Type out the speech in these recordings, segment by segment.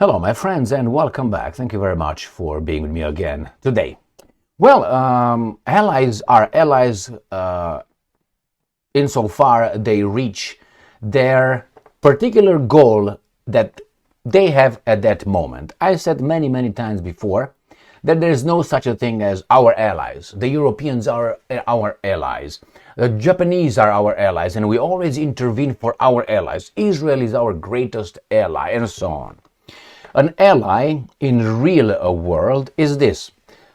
Hello, my friends, and welcome back. Thank you very much for being with me again today. Well, allies are allies insofar they reach their particular goal that they have at that moment. I said many times before that there is no such a thing as our allies. The Europeans are our allies. The Japanese are our allies, and we always intervene for our allies. Israel is our greatest ally, and so on. An ally in real world is this.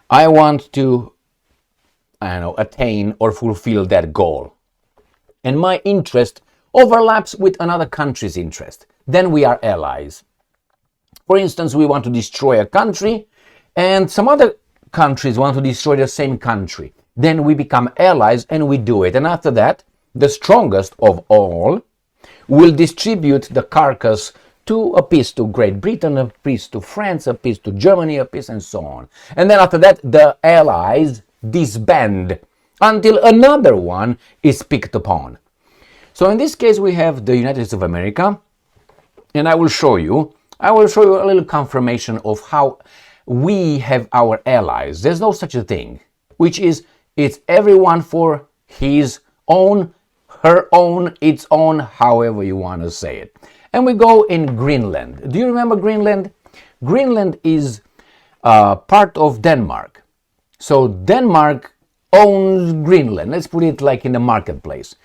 I want to, attain or fulfill that goal. And my interest overlaps with another country's interest. Then we are allies. For instance, we want to destroy a country, and some other countries want to destroy the same country. Then we become allies and we do it. And after that, the strongest of all will distribute the carcass to a piece to Great Britain, a piece to France, a piece to Germany, a piece, and so on. And then after that, the allies disband until another one is picked upon. So in this case, we have the United States of America, and I will show you a little confirmation of how we have our allies. There's no such a thing, which is it's everyone for his own, her own, its own, however you want to say it. And we go in Greenland. Do you remember Greenland? Greenland is part of Denmark. So Denmark owns Greenland. Let's put it like in the marketplace.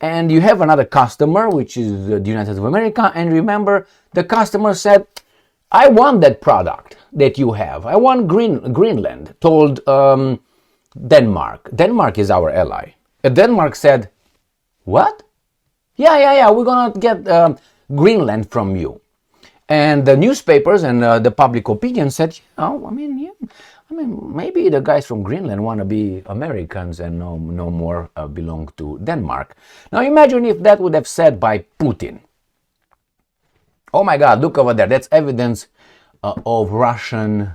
And you have another customer, which is the United States of America. And remember, the customer said, I want that product that you have. I want Greenland, told Denmark. Denmark is our ally. And Denmark said, what? Yeah, we're going to get Greenland from you. And the newspapers and the public opinion said, maybe the guys from Greenland want to be Americans and no more belong to Denmark. Now imagine if that would have said by Putin. Oh my God, look over there. That's evidence of Russian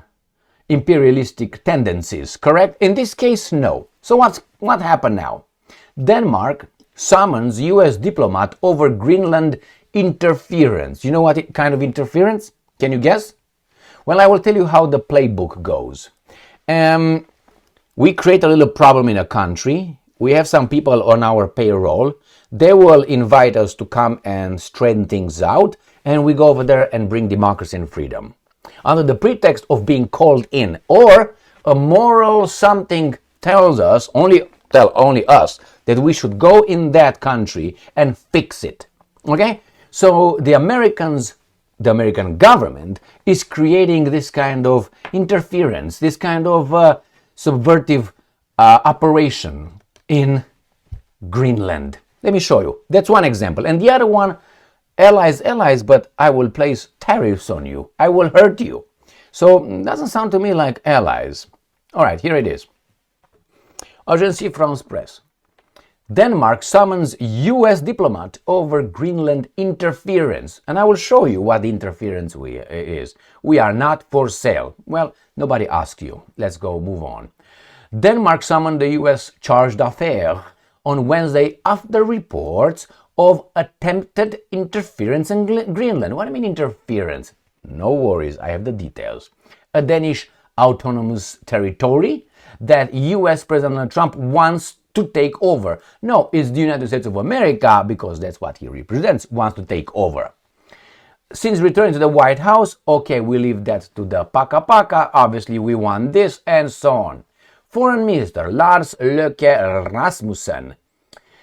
imperialistic tendencies, correct? In this case, no. So what happened now? Denmark summons U.S. diplomat over Greenland interference. You know what kind of interference? Can you guess? Well, I will tell you how the playbook goes. We create a little problem in a country. We have some people on our payroll. They will invite us to come and straighten things out, and we go over there and bring democracy and freedom. Under the pretext of being called in, or a moral something tells us, only us, that we should go in that country and fix it. Okay? So the American government is creating this kind of interference, this kind of subversive operation in Greenland. Let me show you. That's one example. And the other one, allies, but I will place tariffs on you. I will hurt you. So it doesn't sound to me like allies. All right, here it is. Agence France-Presse. Denmark summons U.S. diplomat over Greenland interference. And I will show you what the interference is. We are not for sale. Well, nobody asked you. Let's go move on. Denmark summoned the U.S. charge d'affaires on Wednesday after reports of attempted interference in Greenland. What do I mean interference? No worries, I have the details. A Danish autonomous territory that U.S. President Trump wants to take over. No, it's the United States of America, because that's what he represents, wants to take over. Since returning to the White House, okay, we leave that to the paka, obviously we want this, and so on. Foreign Minister Lars Løkke Rasmussen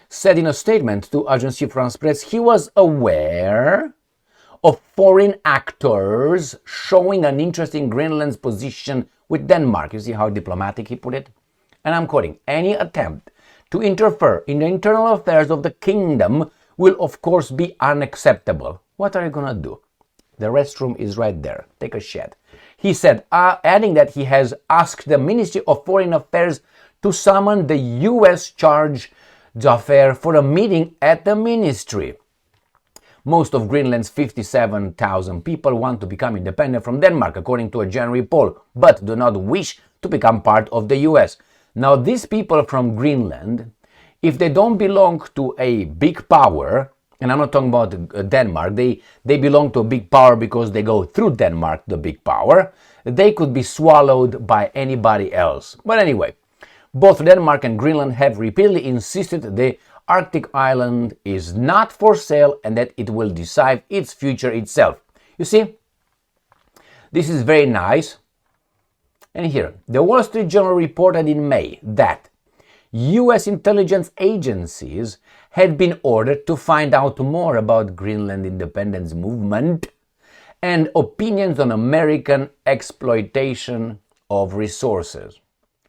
said in a statement to Agence France-Presse he was aware of foreign actors showing an interest in Greenland's position with Denmark. You see how diplomatic he put it? And I'm quoting, any attempt to interfere in the internal affairs of the kingdom will of course be unacceptable. What are you gonna do? The restroom is right there. Take a shit. He said, adding that he has asked the Ministry of Foreign Affairs to summon the U.S. charge d'affaires for a meeting at the ministry. Most of Greenland's 57,000 people want to become independent from Denmark, according to a January poll, but do not wish to become part of the U.S. Now, these people from Greenland, if they don't belong to a big power, and I'm not talking about Denmark, they belong to a big power because they go through Denmark, the big power. They could be swallowed by anybody else. But anyway, both Denmark and Greenland have repeatedly insisted the Arctic island is not for sale and that it will decide its future itself. You see, this is very nice. And here, the Wall Street Journal reported in May that US intelligence agencies had been ordered to find out more about Greenland independence movement and opinions on American exploitation of resources.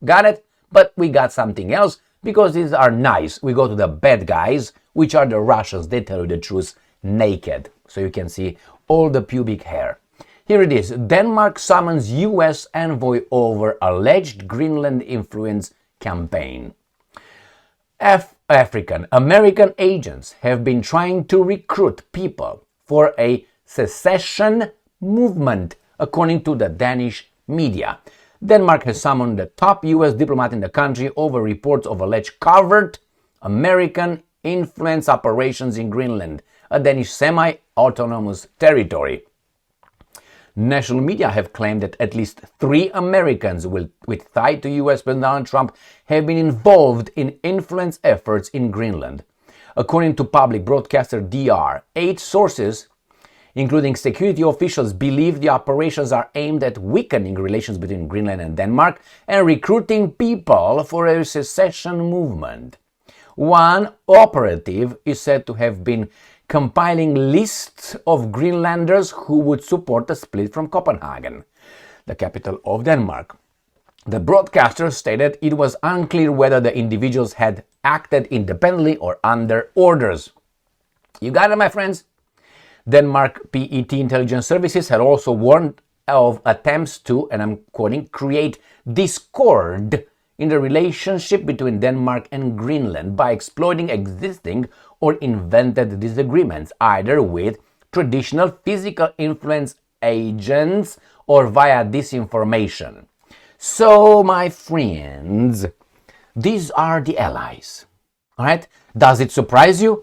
Got it? But we got something else because these are nice. We go to the bad guys, which are the Russians. They tell you the truth naked, so you can see all the pubic hair. Here it is. Denmark summons US envoy over alleged Greenland influence campaign. American agents have been trying to recruit people for a secession movement, according to the Danish media. Denmark has summoned the top US diplomat in the country over reports of alleged covert American influence operations in Greenland, a Danish semi-autonomous territory. National media have claimed that at least 3 Americans with ties to US President Donald Trump have been involved in influence efforts in Greenland. According to public broadcaster DR, 8 sources, including security officials, believe the operations are aimed at weakening relations between Greenland and Denmark and recruiting people for a secession movement. One operative is said to have been compiling lists of Greenlanders who would support a split from Copenhagen, the capital of Denmark. The broadcaster stated it was unclear whether the individuals had acted independently or under orders. You got it, my friends? Denmark PET intelligence services had also warned of attempts to, and I'm quoting, create discord in the relationship between Denmark and Greenland by exploiting existing or invented disagreements, either with traditional physical influence agents or via disinformation. So, my friends, these are the allies. All right? Does it surprise you?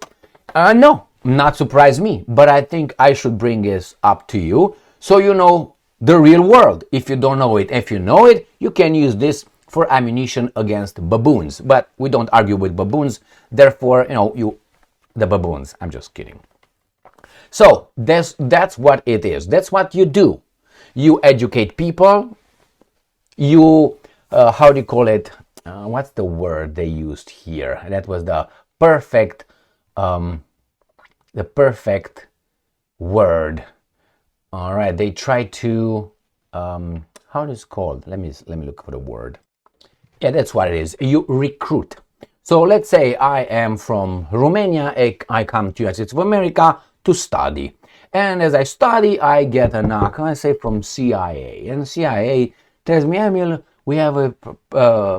No, not surprise me, but I think I should bring this up to you so you know the real world. If you don't know it, if you know it, you can use this for ammunition against baboons. But we don't argue with baboons, therefore, the baboons. I'm just kidding. So that's what it is. That's what you do. You educate people. You, how do you call it? What's the word they used here? That was the perfect word. All right, they try to, how is it called? Let me look for the word. Yeah, that's what it is. You recruit. So let's say I am from Romania. I come to United States of America to study. And as I study, I get a knock, I say from CIA. And CIA tells me, Emil, we have a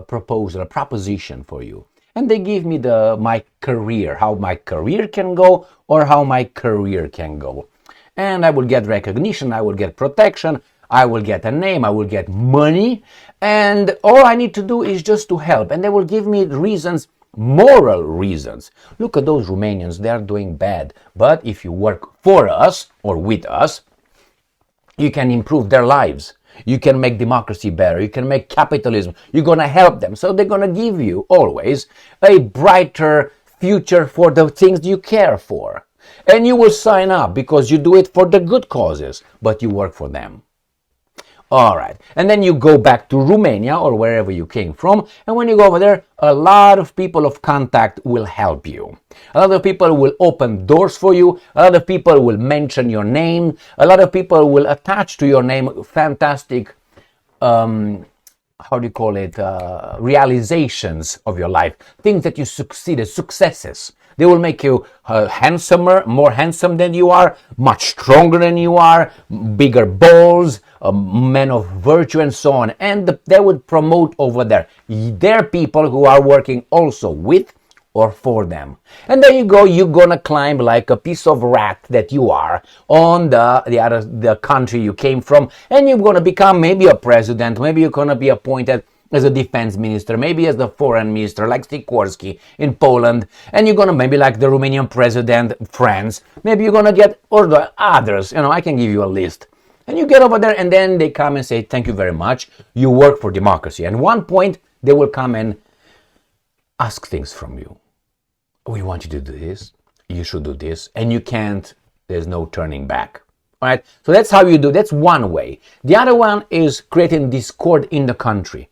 proposal, a proposition for you. And they give me my career, how my career can go or how my career can go. And I will get recognition, I will get protection, I will get a name, I will get money. And all I need to do is just to help. And they will give me reasons, moral reasons. Look at those Romanians, they are doing bad. But if you work for us or with us, you can improve their lives. You can make democracy better. You can make capitalism. You're going to help them. So they're going to give you always a brighter future for the things you care for. And you will sign up because you do it for the good causes, but you work for them. All right. And then you go back to Romania or wherever you came from. And when you go over there, a lot of people of contact will help you. A lot of people will open doors for you. A lot of people will mention your name. A lot of people will attach to your name fantastic, realizations of your life. Things that you succeeded, successes. They will make you handsomer, more handsome than you are, much stronger than you are, bigger balls, a man of virtue and so on. And they would promote over there. They're people who are working also with or for them. And there you go, you're gonna climb like a piece of rat that you are on the country you came from, and you're gonna become maybe a president, maybe you're gonna be appointed as a defense minister, maybe as the foreign minister, like Sikorski in Poland, and you're gonna maybe like the Romanian president, France, maybe you're gonna get, or the others, I can give you a list. And you get over there, and then they come and say, thank you very much, you work for democracy. And at one point, they will come and ask things from you. We want you to do this, you should do this, and you can't, there's no turning back. All right? So that's how you do, that's one way. The other one is creating discord in the country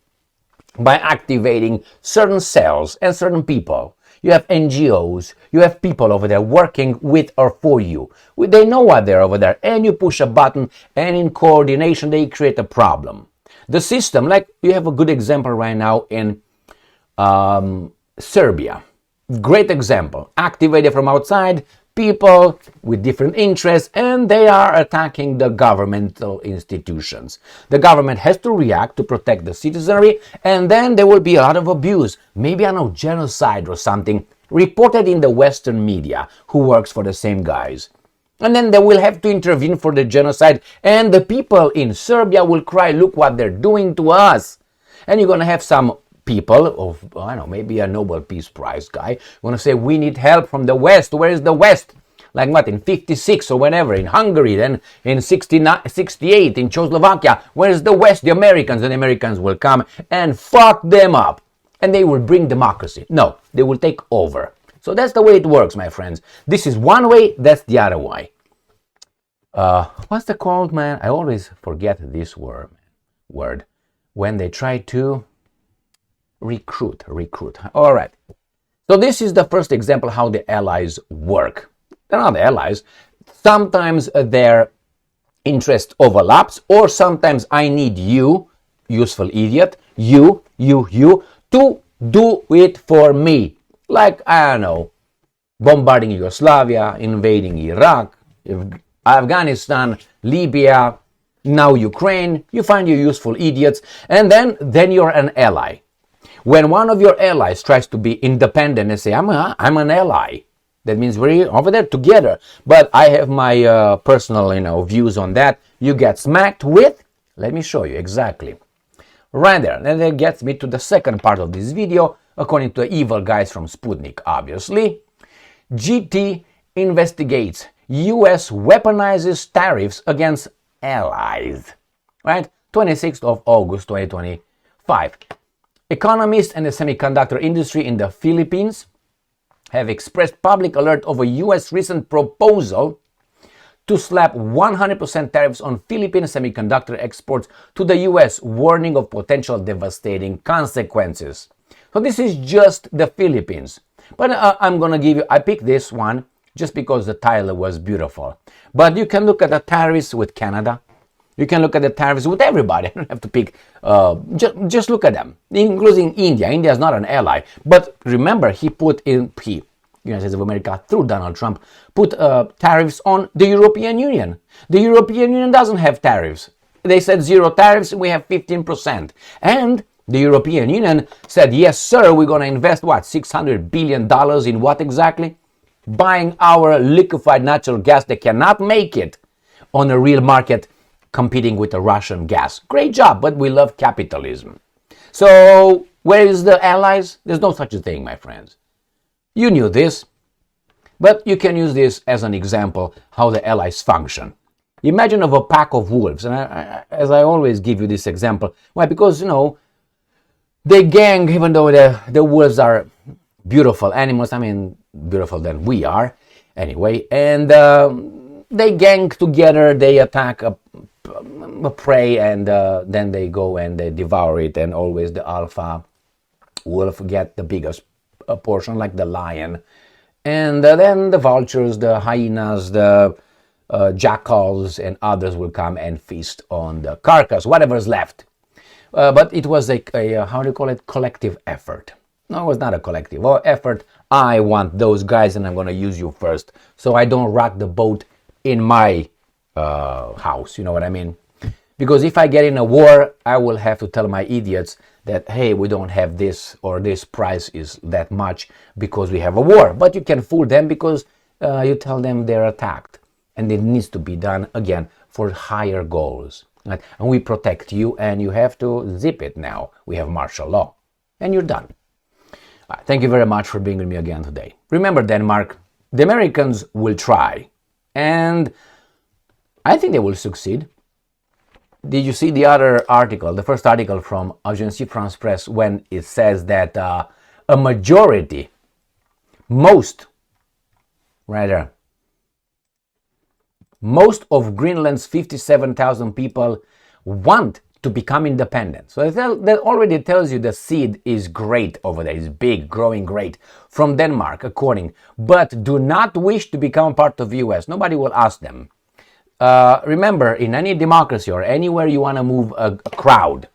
by activating certain cells and certain people. You have NGOs, you have people over there working with or for you. They know what they're over there, and you push a button, and in coordination, they create a problem. The system, like you have a good example right now in Serbia. Great example. Activated from outside, people with different interests, and they are attacking the governmental institutions. The government has to react to protect the citizenry, and then there will be a lot of abuse. Maybe, genocide or something reported in the Western media who works for the same guys. And then they will have to intervene for the genocide, and the people in Serbia will cry, look what they're doing to us. And you're going to have some people of, maybe a Nobel Peace Prize guy, want to say, we need help from the West. Where is the West? Like what, in 56 or whenever, in Hungary, then in 68, in Czechoslovakia, where is the West? The Americans. And the Americans will come and fuck them up. And they will bring democracy. No, they will take over. So that's the way it works, my friends. This is one way, that's the other way. What's it called, man? I always forget this word. When they try to recruit. All right. So this is the first example how the allies work. They're not allies. Sometimes their interest overlaps, or sometimes I need you, useful idiot, you, to do it for me. Like, bombarding Yugoslavia, invading Iraq, Afghanistan, Libya, now Ukraine. You find your useful idiots, and then you're an ally. When one of your allies tries to be independent and say, I'm an ally, that means we're over there together, but I have my personal views on that, you get smacked with, let me show you exactly. Right there. And that gets me to the second part of this video, according to the evil guys from Sputnik, obviously. GT investigates US weaponizes tariffs against allies. Right? 26th of August 2025. Economists and the semiconductor industry in the Philippines have expressed public alert over US recent proposal to slap 100% tariffs on Philippine semiconductor exports to the US, warning of potential devastating consequences. So this is just the Philippines. But I'm going to give you, I picked this one just because the title was beautiful. But you can look at the tariffs with Canada. You can look at the tariffs with everybody. I don't have to pick, just look at them, including India. India is not an ally. But remember, United States of America, through Donald Trump, put tariffs on the European Union. The European Union doesn't have tariffs. They said zero tariffs, we have 15%. And the European Union said, yes, sir, we're going to invest, $600 billion in what exactly? Buying our liquefied natural gas. They cannot make it on a real market competing with the Russian gas. Great job, but we love capitalism. So where is the allies? There's no such a thing, my friends. You knew this, but you can use this as an example how the allies function. Imagine of a pack of wolves, and as I always give you this example. Why? Because, they gang, even though the wolves are beautiful animals, beautiful than we are, anyway, and they gang together, they attack a prey, and then they go and they devour it, and always the alpha wolf get the biggest portion, like the lion, and then the vultures, the hyenas, the jackals, and others will come and feast on the carcass, whatever's left. But it was a how do you call it, collective effort. No, it was not a collective effort. I want those guys, and I'm going to use you first, so I don't rock the boat in my house, you know what I mean? Because if I get in a war, I will have to tell my idiots that, hey, we don't have this, or this price is that much because we have a war. But you can fool them because you tell them they're attacked, and it needs to be done again for higher goals. Right? And we protect you, and you have to zip it now. We have martial law, and you're done. Thank you very much for being with me again today. Remember, Denmark, the Americans will try, and I think they will succeed. Did you see the other article, the first article from Agence France Presse, when it says that a majority, most of Greenland's 57,000 people want to become independent. So that already tells you the seed is great over there, is big, growing great from Denmark, but do not wish to become part of the US. Nobody will ask them. Remember, in any democracy or anywhere you want to move a crowd,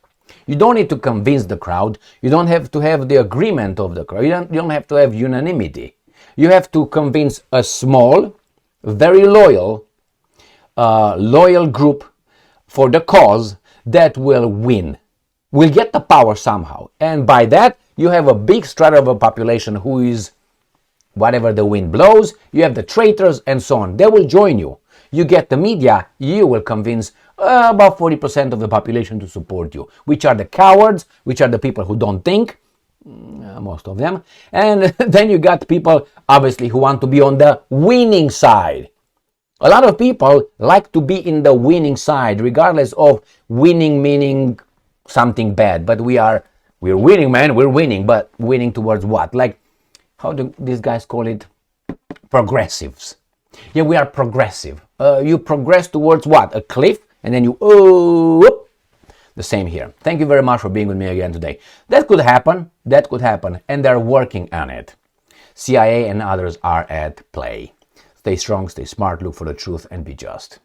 you don't need to convince the crowd. You don't have to have the agreement of the crowd. You don't have to have unanimity. You have to convince a small, very loyal group for the cause that will win, will get the power somehow. And by that, you have a big strata of a population who is whatever the wind blows. You have the traitors and so on. They will join you. You get the media, you will convince about 40% of the population to support you, which are the cowards, which are the people who don't think, most of them. And then you got people, obviously, who want to be on the winning side. A lot of people like to be in the winning side, regardless of winning meaning something bad. But we're winning, man, we're winning. But winning towards what? Like, how do these guys call it? Progressives. Yeah, we are progressive. You progress towards what? A cliff, and then you, the same here. Thank you very much for being with me again today. That could happen, and they're working on it. CIA and others are at play. Stay strong, stay smart, look for the truth, and be just.